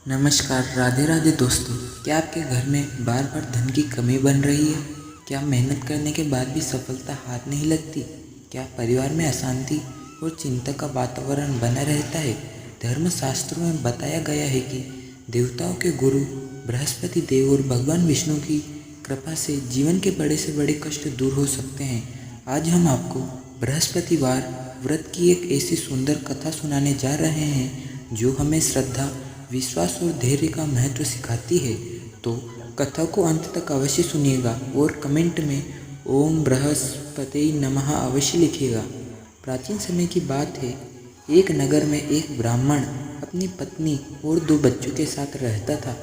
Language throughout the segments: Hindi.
नमस्कार, राधे राधे दोस्तों। क्या आपके घर में बार बार धन की कमी बन रही है? क्या मेहनत करने के बाद भी सफलता हाथ नहीं लगती? क्या परिवार में अशांति और चिंता का वातावरण बना रहता है? धर्मशास्त्रों में बताया गया है कि देवताओं के गुरु बृहस्पति देव और भगवान विष्णु की कृपा से जीवन के बड़े से बड़े कष्ट दूर हो सकते हैं। आज हम आपको बृहस्पतिवार व्रत की एक ऐसी सुंदर कथा सुनाने जा रहे हैं जो हमें श्रद्धा, विश्वास और धैर्य का महत्व सिखाती है। तो कथा को अंत तक अवश्य सुनिएगा और कमेंट में ओम बृहस्पति नमः अवश्य लिखिएगा। प्राचीन समय की बात है, एक नगर में एक ब्राह्मण अपनी पत्नी और 2 बच्चों के साथ रहता था।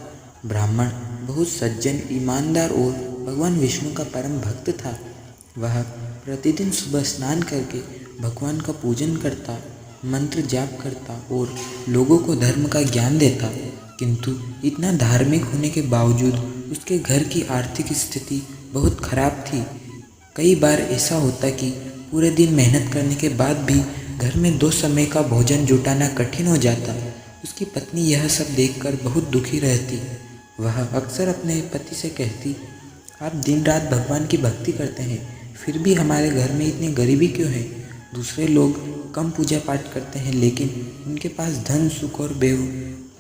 ब्राह्मण बहुत सज्जन, ईमानदार और भगवान विष्णु का परम भक्त था। वह प्रतिदिन सुबह स्नान करके भगवान का पूजन करता, मंत्र जाप करता और लोगों को धर्म का ज्ञान देता। किंतु इतना धार्मिक होने के बावजूद उसके घर की आर्थिक स्थिति बहुत खराब थी। कई बार ऐसा होता कि पूरे दिन मेहनत करने के बाद भी घर में 2 समय का भोजन जुटाना कठिन हो जाता। उसकी पत्नी यह सब देखकर बहुत दुखी रहती। वह अक्सर अपने पति से कहती, आप दिन रात भगवान की भक्ति करते हैं, फिर भी हमारे घर में इतनी गरीबी क्यों है? दूसरे लोग कम पूजा पाठ करते हैं, लेकिन उनके पास धन, सुख और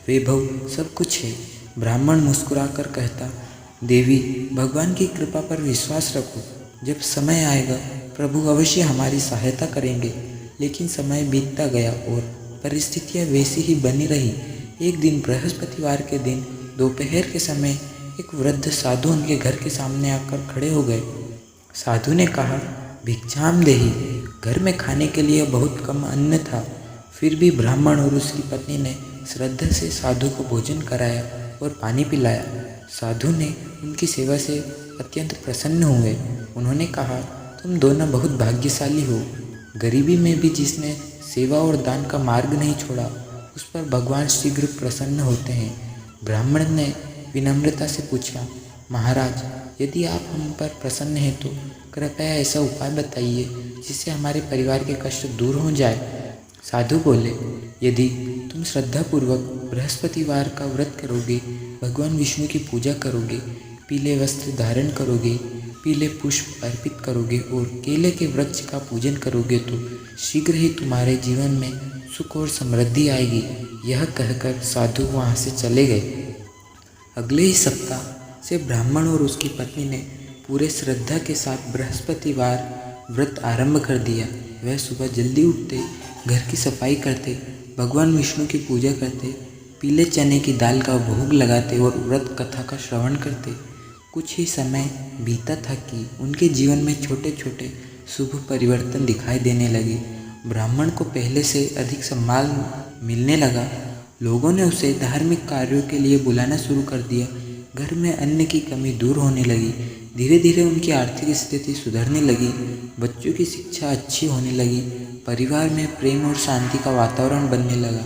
वैभव सब कुछ है। ब्राह्मण मुस्कुराकर कहता, देवी, भगवान की कृपा पर विश्वास रखो। जब समय आएगा प्रभु अवश्य हमारी सहायता करेंगे। लेकिन समय बीतता गया और परिस्थितियाँ वैसी ही बनी रही। एक दिन बृहस्पतिवार के दिन दोपहर के समय एक वृद्ध साधु उनके घर के सामने आकर खड़े हो गए। साधु ने कहा, भिक्षाम देहि। घर में खाने के लिए बहुत कम अन्न था, फिर भी ब्राह्मण और उसकी पत्नी ने श्रद्धा से साधु को भोजन कराया और पानी पिलाया। साधु ने उनकी सेवा से अत्यंत प्रसन्न हुए। उन्होंने कहा, तुम दोनों बहुत भाग्यशाली हो। गरीबी में भी जिसने सेवा और दान का मार्ग नहीं छोड़ा, उस पर भगवान शीघ्र प्रसन्न होते हैं। ब्राह्मण ने विनम्रता से पूछा, महाराज, यदि आप हम पर प्रसन्न हैं तो कृपया ऐसा उपाय बताइए जिससे हमारे परिवार के कष्ट दूर हो जाए। साधु बोले, यदि तुम श्रद्धापूर्वक बृहस्पतिवार का व्रत करोगे, भगवान विष्णु की पूजा करोगे, पीले वस्त्र धारण करोगे, पीले पुष्प अर्पित करोगे और केले के वृक्ष का पूजन करोगे तो शीघ्र ही तुम्हारे जीवन में सुख और समृद्धि आएगी। यह कहकर साधु वहाँ से चले गए। अगले ही सप्ताह से ब्राह्मण और उसकी पत्नी ने पूरे श्रद्धा के साथ बृहस्पतिवार व्रत आरंभ कर दिया। वह सुबह जल्दी उठते, घर की सफाई करते, भगवान विष्णु की पूजा करते, पीले चने की दाल का भोग लगाते और व्रत कथा का श्रवण करते। कुछ ही समय बीता था कि उनके जीवन में छोटे छोटे शुभ परिवर्तन दिखाई देने लगे। ब्राह्मण को पहले से अधिक सम्मान मिलने लगा। लोगों ने उसे धार्मिक कार्यों के लिए बुलाना शुरू कर दिया। घर में अन्न की कमी दूर होने लगी। धीरे धीरे उनकी आर्थिक स्थिति सुधरने लगी। बच्चों की शिक्षा अच्छी होने लगी। परिवार में प्रेम और शांति का वातावरण बनने लगा।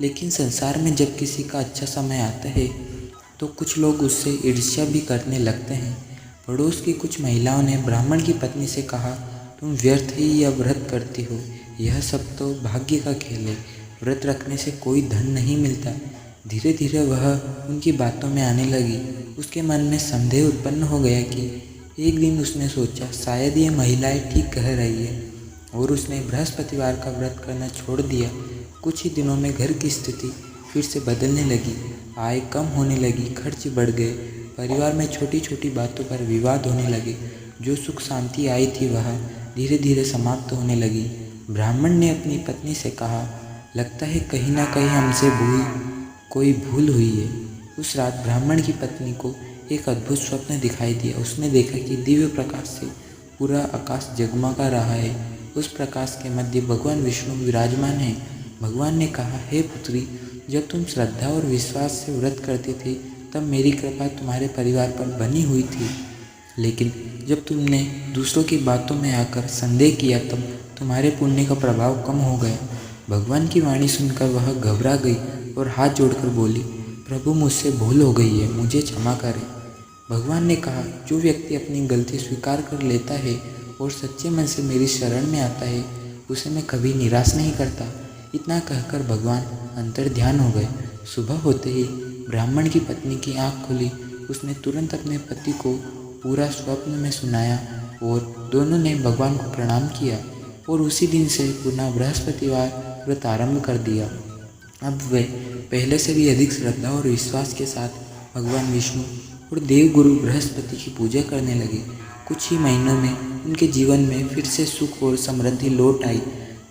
लेकिन संसार में जब किसी का अच्छा समय आता है तो कुछ लोग उससे ईर्ष्या भी करने लगते हैं। पड़ोस की कुछ महिलाओं ने ब्राह्मण की पत्नी से कहा, तुम व्यर्थ ही यह व्रत करती हो, यह सब तो भाग्य का खेल है, व्रत रखने से कोई धन नहीं मिलता। धीरे धीरे वह उनकी बातों में आने लगी। उसके मन में संदेह उत्पन्न हो गया कि एक दिन उसने सोचा, शायद ये महिलाएं ठीक कह रही है, और उसने बृहस्पतिवार का व्रत करना छोड़ दिया। कुछ ही दिनों में घर की स्थिति फिर से बदलने लगी। आय कम होने लगी, खर्च बढ़ गए, परिवार में छोटी छोटी बातों पर विवाद होने लगे। जो सुख शांति आई थी वह धीरे धीरे समाप्त होने लगी। ब्राह्मण ने अपनी पत्नी से कहा, लगता है कहीं ना कहीं हमसे कोई भूल हुई है। उस रात ब्राह्मण की पत्नी को एक अद्भुत स्वप्न दिखाई दिया। उसने देखा कि दिव्य प्रकाश से पूरा आकाश जगमगा रहा है। उस प्रकाश के मध्य भगवान विष्णु विराजमान हैं। भगवान ने कहा, हे पुत्री, जब तुम श्रद्धा और विश्वास से व्रत करते थे तब मेरी कृपा तुम्हारे परिवार पर बनी हुई थी, लेकिन जब तुमने दूसरों की बातों में आकर संदेह किया तब तुम्हारे पुण्य का प्रभाव कम हो गया। भगवान की वाणी सुनकर वह घबरा गई और हाथ जोड़कर बोली, प्रभु, मुझसे भूल हो गई है, मुझे क्षमा करें। भगवान ने कहा, जो व्यक्ति अपनी गलती स्वीकार कर लेता है और सच्चे मन से मेरी शरण में आता है, उसे मैं कभी निराश नहीं करता। इतना कहकर भगवान अंतर ध्यान हो गए। सुबह होते ही ब्राह्मण की पत्नी की आंख खुली। उसने तुरंत अपने पति को पूरा स्वप्न में सुनाया और दोनों ने भगवान को प्रणाम किया और उसी दिन से पुनः बृहस्पतिवार व्रत आरंभ कर दिया। अब वे पहले से भी अधिक श्रद्धा और विश्वास के साथ भगवान विष्णु और देवगुरु बृहस्पति की पूजा करने लगे। कुछ ही महीनों में उनके जीवन में फिर से सुख और समृद्धि लौट आई।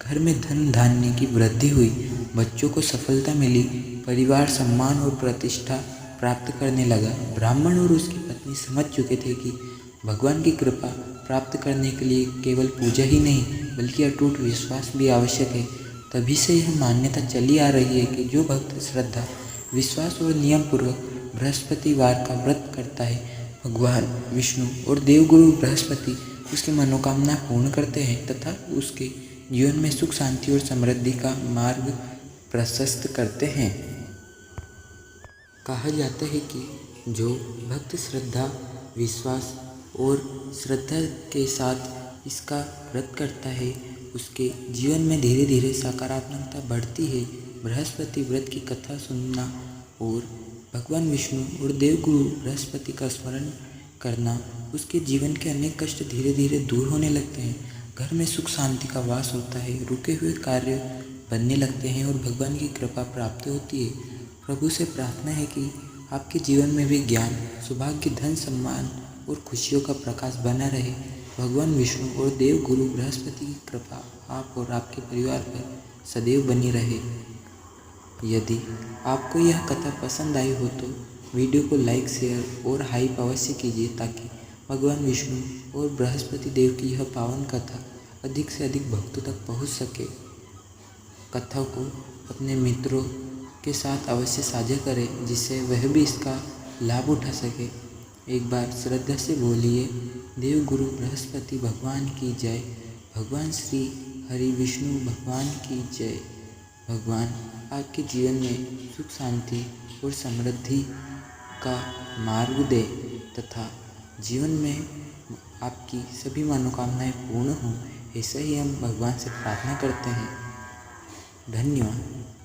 घर में धन धान्य की वृद्धि हुई, बच्चों को सफलता मिली, परिवार सम्मान और प्रतिष्ठा प्राप्त करने लगा। ब्राह्मण और उसकी पत्नी समझ चुके थे कि भगवान की कृपा प्राप्त करने के लिए केवल पूजा ही नहीं बल्कि अटूट विश्वास भी आवश्यक है। तभी से यह मान्यता चली आ रही है कि जो भक्त श्रद्धा, विश्वास और नियम पूर्वक बृहस्पतिवार का व्रत करता है, भगवान विष्णु और देवगुरु बृहस्पति उसकी मनोकामना पूर्ण करते हैं तथा उसके जीवन में सुख शांति और समृद्धि का मार्ग प्रशस्त करते हैं। कहा जाता है कि जो भक्त श्रद्धा, विश्वास और श्रद्धा के साथ इसका व्रत करता है उसके जीवन में धीरे धीरे सकारात्मकता बढ़ती है। बृहस्पति व्रत की कथा सुनना और भगवान विष्णु और देवगुरु बृहस्पति का स्मरण करना, उसके जीवन के अनेक कष्ट धीरे धीरे दूर होने लगते हैं। घर में सुख शांति का वास होता है, रुके हुए कार्य बनने लगते हैं और भगवान की कृपा प्राप्त होती है। प्रभु से प्रार्थना है कि आपके जीवन में भी ज्ञान, सौभाग्य, धन, सम्मान और खुशियों का प्रकाश बना रहे। भगवान विष्णु और देवगुरु बृहस्पति की कृपा आप और आपके परिवार पर सदैव बनी रहे। यदि आपको यह कथा पसंद आई हो तो वीडियो को लाइक, शेयर और हाइप अवश्य कीजिए ताकि भगवान विष्णु और बृहस्पति देव की यह पावन कथा अधिक से अधिक भक्तों तक पहुंच सके। कथा को अपने मित्रों के साथ अवश्य साझा करें जिससे वह भी इसका लाभ उठा सके। एक बार श्रद्धा से बोलिए, देव गुरु बृहस्पति भगवान की जय, भगवान श्री हरि विष्णु भगवान की जय। भगवान आपके जीवन में सुख शांति और समृद्धि का मार्ग दे तथा जीवन में आपकी सभी मनोकामनाएं पूर्ण हों, ऐसा ही हम भगवान से प्रार्थना करते हैं। धन्यवाद।